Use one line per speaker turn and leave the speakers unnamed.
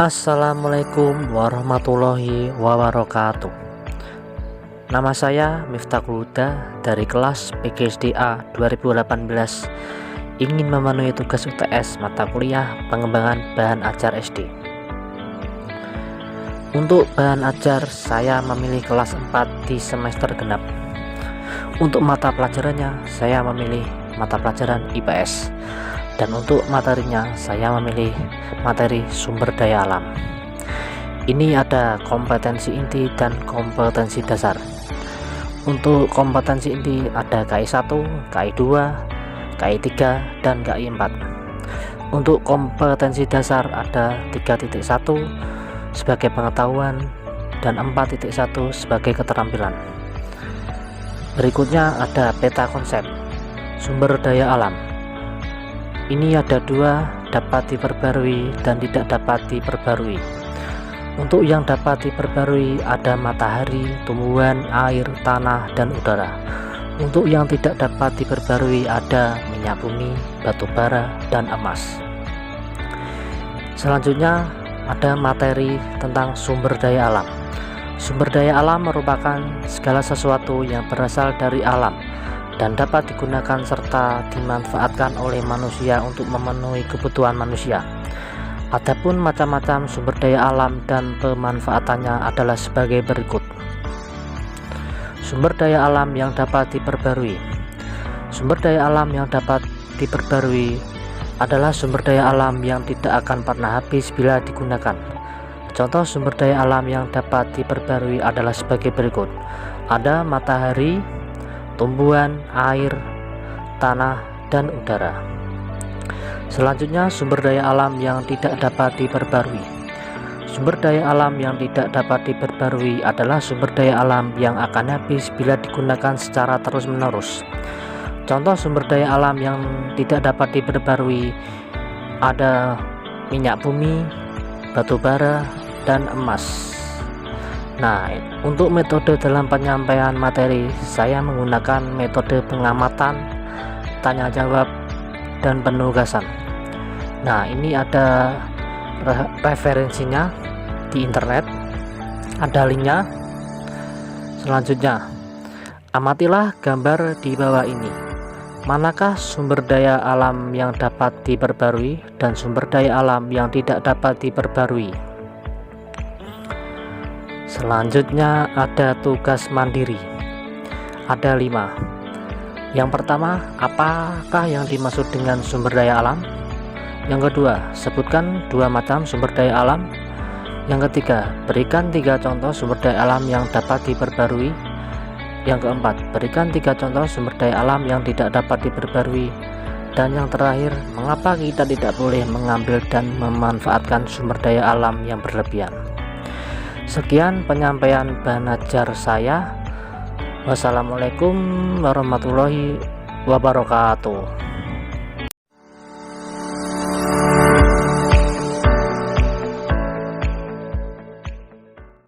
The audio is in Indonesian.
Assalamualaikum warahmatullahi wabarakatuh. Nama saya Miftahul Huda dari kelas PGSDA 2018, ingin memenuhi tugas UTS mata kuliah pengembangan bahan ajar SD. Untuk bahan ajar saya memilih kelas 4 di semester genap. Untuk mata pelajarannya saya memilih mata pelajaran IPS, dan untuk materinya saya memilih materi sumber daya alam. Ini ada kompetensi inti dan kompetensi dasar. Untuk kompetensi inti ada KI 1, KI 2, KI 3, dan KI 4. Untuk kompetensi dasar ada 3.1 sebagai pengetahuan dan 4.1 sebagai keterampilan. Berikutnya ada peta konsep sumber daya alam. Ini ada 2, dapat diperbarui dan tidak dapat diperbarui. Untuk yang dapat diperbarui ada matahari, tumbuhan, air, tanah, dan udara. Untuk yang tidak dapat diperbarui ada minyak bumi, batu bara, dan emas. Selanjutnya ada materi tentang sumber daya alam. Sumber daya alam merupakan segala sesuatu yang berasal dari alam dan dapat digunakan serta dimanfaatkan oleh manusia untuk memenuhi kebutuhan manusia. Adapun macam-macam sumber daya alam dan pemanfaatannya adalah sebagai berikut. Sumber daya alam yang dapat diperbarui. Sumber daya alam yang dapat diperbarui adalah sumber daya alam yang tidak akan pernah habis bila digunakan. Contoh sumber daya alam yang dapat diperbarui adalah sebagai berikut. Ada matahari, tumbuhan, air, tanah, dan udara. Selanjutnya sumber daya alam yang tidak dapat diperbarui. Sumber daya alam yang tidak dapat diperbarui adalah sumber daya alam yang akan habis bila digunakan secara terus-menerus. Contoh sumber daya alam yang tidak dapat diperbarui ada minyak bumi, batu bara, dan emas. Nah, untuk metode dalam penyampaian materi saya menggunakan metode pengamatan, tanya jawab, dan penugasan. Nah, ini ada referensinya di internet, ada linknya. Selanjutnya, amatilah gambar di bawah ini. Manakah sumber daya alam yang dapat diperbarui dan sumber daya alam yang tidak dapat diperbarui? Selanjutnya ada tugas mandiri, ada 5. Yang pertama, apakah yang dimaksud dengan sumber daya alam? Yang kedua, sebutkan 2 macam sumber daya alam. Yang ketiga, berikan 3 contoh sumber daya alam yang dapat diperbarui. Yang keempat, berikan 3 contoh sumber daya alam yang tidak dapat diperbarui. Dan yang terakhir, mengapa kita tidak boleh mengambil dan memanfaatkan sumber daya alam yang berlebihan? Sekian penyampaian bahan ajar saya. Wassalamualaikum warahmatullahi wabarakatuh.